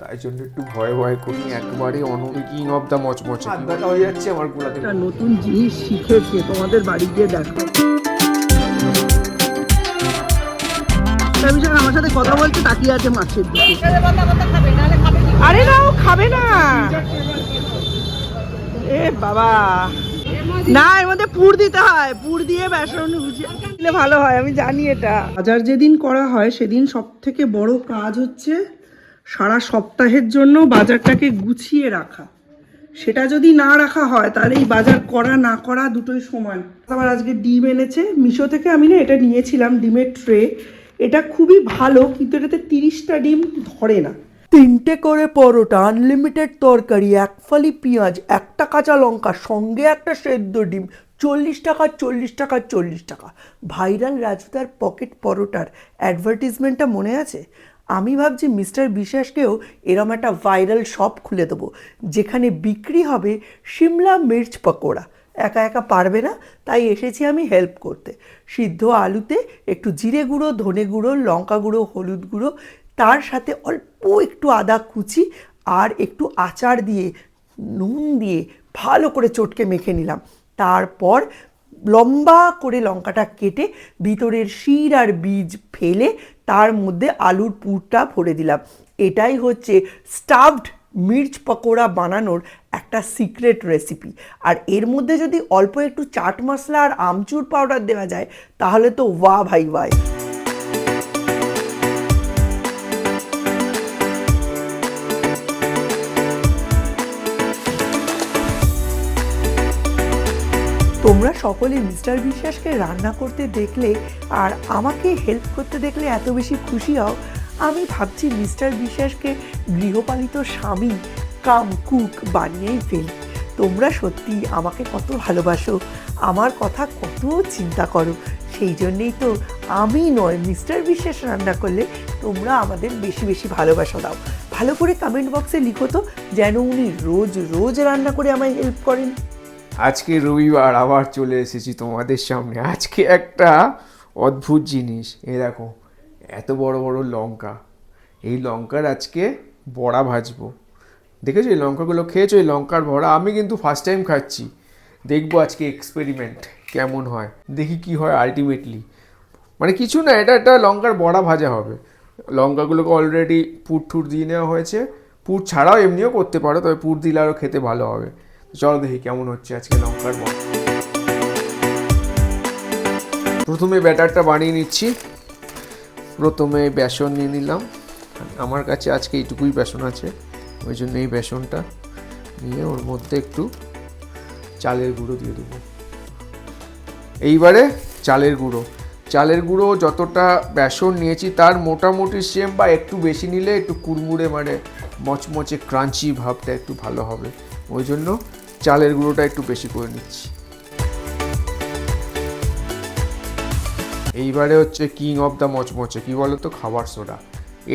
তাই জন্য একটু ভয় ভয় করি, একবারে অনবি কিং অফ দ্য মচমচে হাত ব্যথা হয়ে যাচ্ছে আমার গোড়াতে। একটা নতুন জিনিস শিখেছে, তোমাদের বাড়ি গিয়ে দেখো। আমার সাথে কথা বলছে, তাকিয়ে আছে মাছের দিকে। আরে না, ও খাবে না। এ বাবা, না এর মধ্যে পুর দিতে হয়, পুর দিয়ে বেসন দিলে ভালো হয়, আমি জানি এটা। বাজার যেদিন করা হয় সেদিন সব থেকে বড় কাজ হচ্ছে সারা সপ্তাহের জন্য বাজারটাকে গুছিয়ে রাখা। সেটা যদি না রাখা হয় তাহলে এই বাজার করা না করা দুটোই সমান। আবার আজকে ডিম এনেছে মিশো থেকে, আমি না এটা নিয়েছিলাম ডিমের ট্রে। এটা খুবই ভালো, কিন্তু এটাতে 30টা ডিম ধরে না। 3টে করে পরোটা, আনলিমিটেড তরকারি, এক ফালি পেঁয়াজ, একটা কাঁচা লঙ্কা, সঙ্গে একটা সেদ্ধ ডিম, 40 টাকা 40 টাকা 40 টাকা। ভাইরাল রাজুদার পকেট পরোটার অ্যাডভার্টিজমেন্টটা মনে আছে? আমি ভাবছি মিস্টার বিশ্বাসকেও এরম একটা ভাইরাল শপ খুলে দেবো, যেখানে বিক্রি হবে শিমলা মির্চ পকোড়া। একা একা পারবে না, তাই এসেছি আমি হেল্প করতে। সিদ্ধ আলুতে একটু জিরে গুঁড়ো, ধনে গুঁড়ো, লঙ্কা গুঁড়ো, হলুদ গুঁড়ো, তার সাথে অল্প একটু আদা কুচি আর একটু আচার দিয়ে, নুন দিয়ে ভালো করে চটকে মেখে নিলাম। তারপর লম্বা করে লঙ্কাটা কেটে ভিতরের শির আর বীজ ফেলে তার মধ্যে আলুর পুরটা ভরে দিলাম। এটাই হচ্ছে স্টাফড মির্চ পকোড়া বানানোর একটা সিক্রেট রেসিপি। আর এর মধ্যে যদি অল্প একটু চাট মশলা আর আমচুর পাউডার দেওয়া যায় তাহলে তো ওয়া ভাই ওয়াই। তোমরা সকলে মিস্টার বিশ্বাসকে রান্না করতে দেখলে আর আমাকে হেল্প করতে দেখলে এত বেশি খুশি হও। আমি ভাবছি মিস্টার বিশ্বাসকে গৃহপালিত স্বামী কাম কুক বানিয়েই ফেলি। তোমরা সত্যি আমাকে কত ভালোবাসো, আমার কথা কত চিন্তা করো। সেই জন্যেই তো আমি নয়, মিস্টার বিশ্বাস রান্না করলে তোমরা আমাদের বেশি বেশি ভালোবাসা দাও। ভালো করে কমেন্ট বক্সে লিখো তো, যেন উনি রোজ রোজ রান্না করে আমায় হেল্প করেন। আজকে রবিবার আবার চলে এসেছি তোমাদের সামনে। আজকে একটা অদ্ভুত জিনিস, এই দেখো এত বড় বড় লঙ্কা। এই লঙ্কার আজকে বড়া ভাজবো। দেখেছো এই লঙ্কাগুলো, খেয়েছো এই লঙ্কার বড়া? আমি কিন্তু ফার্স্ট টাইম খাচ্ছি, দেখবো আজকে এক্সপেরিমেন্ট কেমন হয়, দেখি কি হয় আলটিমেটলি। মানে কিছু না, এটা একটা লঙ্কার বড়া ভাজা হবে। লঙ্কাগুলোকে অলরেডি পুর ঠুর দিয়ে নেওয়া হয়েছে। পুর ছাড়াও এমনিও করতে পারো, তবে পুর দিলে আরও খেতে ভালো হবে। চলো দেখি কেমন হচ্ছে আজকে লঙ্কার বড়া। প্রথমে ব্যাটারটা বানিয়ে নিচ্ছি। প্রথমে বেসন নিয়ে নিলাম। আমার কাছে আজকে এইটুকুই বেসন আছে, ওই জন্য এই বেসনটা নিয়ে ওর মধ্যে একটু চালের গুঁড়ো দিয়ে দেবো। এইবারে চালের গুঁড়ো যতটা বেসন নিয়েছি তার মোটামুটি সেম বা একটু বেশি নিলে একটু কুড়মুড়ে, মানে মচমচে ক্রাঞ্চি ভাবটা একটু ভালো হবে, ওই জন্য চালের গুঁড়োটা একটু বেশি করে নিচ্ছি। এইবারে হচ্ছে কিং অফ দ্য মচমচে, কী বলো তো, খাবার সোডা।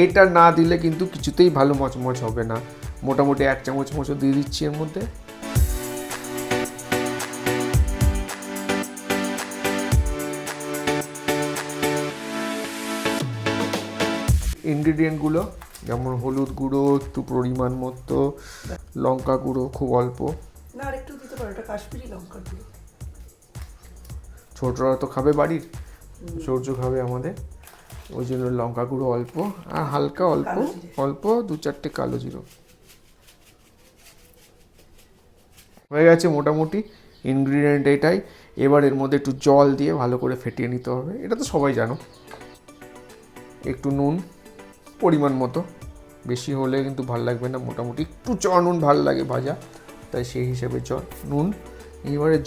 এটা না দিলে কিন্তু কিছুতেই ভালো মচমচ হবে না। মোটামুটি 1 চামচ মতো দিয়ে দিচ্ছি এর মধ্যে। ইনগ্রিডিয়েন্টগুলো যেমন হলুদ গুঁড়ো একটু পরিমাণ মতো, লঙ্কা গুঁড়ো খুব অল্প, না আর একটু দিতে পারো, এটা কাশ্মীরি লঙ্কা গুঁড়ো। ছোটরা তো খাবে বাড়ির, সূর্য খাবে আমাদের, ওই জন্য লঙ্কা গুঁড়ো অল্প, আর হালকা অল্প অল্প 2-4টে কালো জিরো। হয়ে গেছে মোটামুটি ইনগ্রিডিয়েন্ট এটাই। এবার এর মধ্যে একটু জল দিয়ে ভালো করে ফেটিয়ে নিতে হবে, এটা তো সবাই জানো। একটু নুন পরিমাণ মতো, বেশি হলে কিন্তু ভাল লাগবে না, মোটামুটি একটু নুন ভাল লাগে ভাজা, তাই সেই হিসেবে নুন। এবারে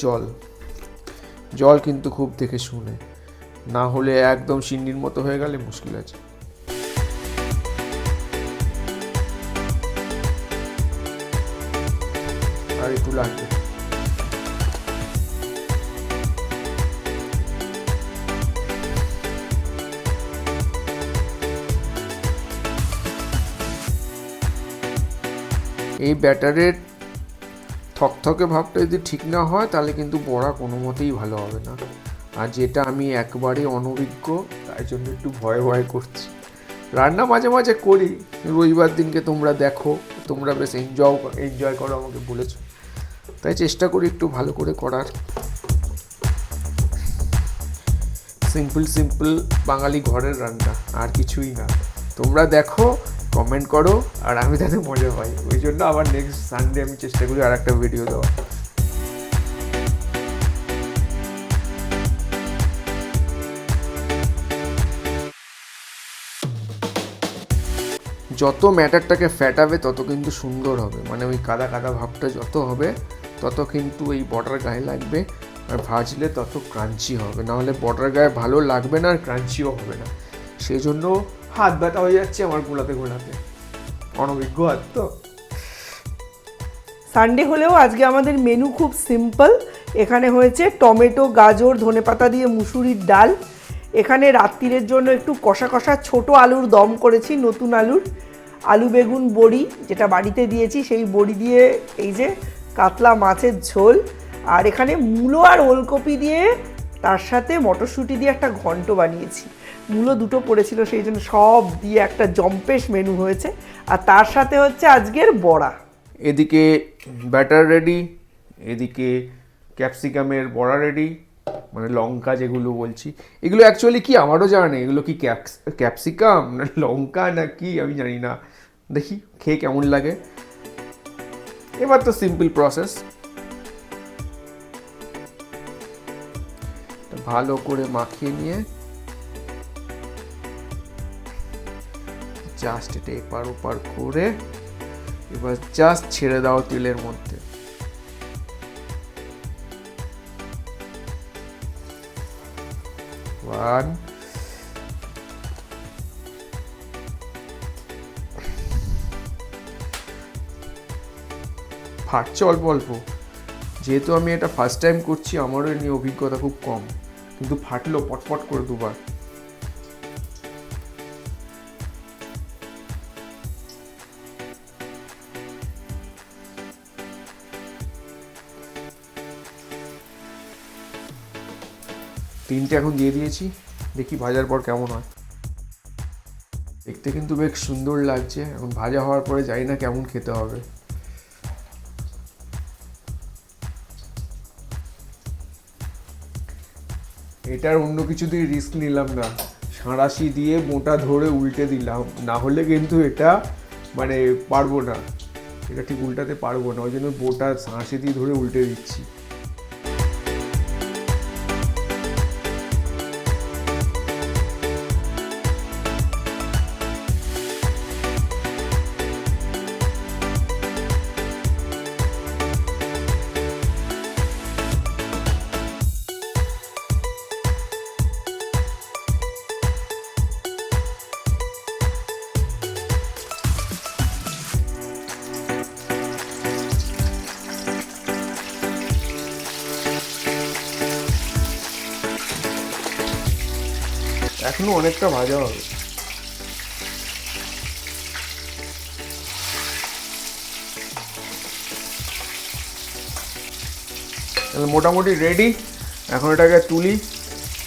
জল কিন্তু খুব দেখে শুনে, না হলে একদম সিন্নির মতো হয়ে গেলে মুশকিল আছে। আর একটু লাগবে। এই ব্যাটারের থকথকে ভাবটা যদি ঠিক না হয় তাহলে কিন্তু বড়া কোনো মতেই ভালো হবে না। আর যেটা আমি একবারে অনভিজ্ঞ, তাই জন্য একটু ভয় করছি। রান্না মাঝে মাঝে করি, রবিবার দিনকে তোমরা দেখো, তোমরা বেশ এনজয় করো আমাকে বলেছো, তাই চেষ্টা করি একটু ভালো করে করার। সিম্পল বাঙালি ঘরের রান্না, আর কিছুই না। তোমরা দেখো, কমেন্ট করো, আর আমি তাতে মজা পাই। ওই জন্য আবার নেক্সট সানডে আমি চেষ্টা করি আর একটা ভিডিও দেওয়ার। যত ম্যাটারটাকে ফ্যাটাবে তত কিন্তু সুন্দর হবে, মানে ওই কাদা কাদা ভাবটা যত হবে তত কিন্তু এই বর্ডার গায়ে লাগবে, আর ভাজলে তত ক্রাঞ্চি হবে। নাহলে বর্ডার গায়ে ভালো লাগবে না আর ক্রাঞ্চিও হবে না। সেই জন্য হাত ব্যথা হয়ে যাচ্ছে আমার গোলাতে অনভিজ্ঞ হাত তো। সানডে হলেও আজকে আমাদের মেনু খুব সিম্পল। এখানে হয়েছে টমেটো, গাজর, ধনেপাতা দিয়ে মুসুরির ডাল। এখানে রাত্রিরের জন্য একটু কষা কষা ছোট আলুর দম করেছি, নতুন আলু বেগুন বড়ি যেটা বাড়িতে দিয়েছি, সেই বড়ি দিয়ে এই যে কাতলা মাছের ঝোল। আর এখানে মূলো আর ওলকপি দিয়ে, তার সাথে মটরশুঁটি দিয়ে একটা ঘন্ট বানিয়েছি। মূলো দুটো পড়েছিল, সেই জন্য সব দিয়ে একটা জম্পেশ মেনু হয়েছে। আর তার সাথে হচ্ছে আজকের বড়া। এদিকে ব্যাটার রেডি, এদিকে ক্যাপসিকামের বড়া রেডি, মানে লঙ্কা যেগুলো বলছি, এগুলো অ্যাকচুয়ালি কি আমারও জানা নেই, এগুলো কি ক্যাপসিকাম না লঙ্কা না কি আমি জানি না। দেখি খেয়ে কেমন লাগে। এবার তো সিম্পল প্রসেস, ভালো করে মাখিয়ে নিয়ে জাস্ট এটা এপার ওপার করে এবার জাস্ট ছেড়ে দাও তেলের মধ্যে। ওয়ান, ফাটছে অল্প অল্প, যেহেতু আমি এটা ফার্স্ট টাইম করছি, আমারও এ নিয়ে অভিজ্ঞতা খুব কম, কিন্তু ফাটলো পটপট করে দুবার। তিনটে এখন দিয়ে দিয়েছি, দেখি ভাজার পর কেমন হয়। দেখতে কিন্তু বেশ সুন্দর লাগছে, এখন ভাজা হওয়ার পরে জানি না কেমন খেতে হবে। এটার অন্য কিছু দিয়ে রিস্ক নিলাম না, সাঁড়াশি দিয়ে মোটা ধরে উল্টে দিলাম, না হলে কিন্তু এটা মানে পারবো না, এটা ঠিক উল্টাতে পারবো না, ওই জন্য বোটা সাঁড়াশি দিয়ে ধরে উল্টে দিচ্ছি। এখনো অনেকটা ভাজা হবে। মোটামুটি রেডি, এখন এটাকে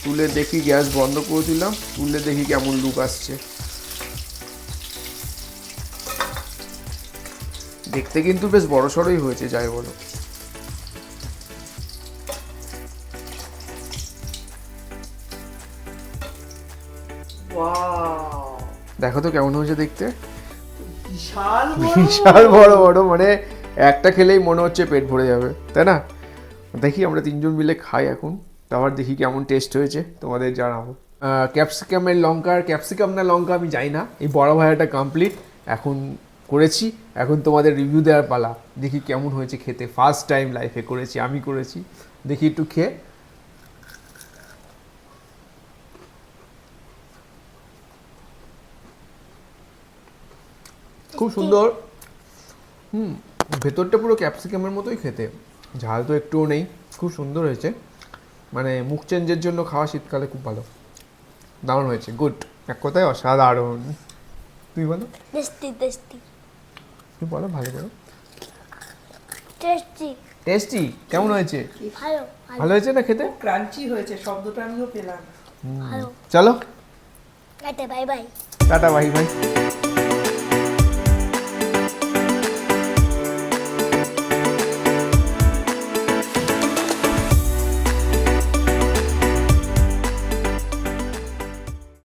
তুলে দেখি, গ্যাস বন্ধ করে দিলাম, তুলে দেখি কেমন লুক আসছে। দেখতে কিন্তু বেশ বড়সড়ই হয়েছে, যাই বলো। দেখো তো কেমন হয়েছে দেখতে, বিশাল বড় বড়, মানে একটা খেলেই মনে হচ্ছে পেট ভরে যাবে, তাই না? দেখি আমরা তিনজন মিলে খাই এখন, তারপর দেখি কেমন টেস্ট হয়েছে, তোমাদের জানাবো। ক্যাপসিকামের লঙ্কা, আর ক্যাপসিকাম না লঙ্কা আমি জানি না, এই বড় ভাজাটা কমপ্লিট এখন করেছি, এখন তোমাদের রিভিউ দেওয়ার পালা। দেখি কেমন হয়েছে খেতে, ফার্স্ট টাইম লাইফে করেছি, আমি করেছি, দেখি একটু খেয়ে। খুব সুন্দর, ভেতরটা পুরো ক্যাপসিকামের মতোই খেতে, ঝাল তো একটুও নেই, খুব সুন্দর হয়েছে, মানে মুখ চেঞ্জের জন্য খাওয়া শীতকালে খুব ভালো, দারুণ হয়েছে, গুড, এক কথায় অসাধারণ। তুই বলো, তুই বলো ভালো করে। টেস্টি কেমন হয়েছে? ভালো হয়েছে না খেতে? ক্রাঞ্চি হয়েছে, শব্দটা আমিও পেলাম। চলো, bye bye. Tata, bye bye.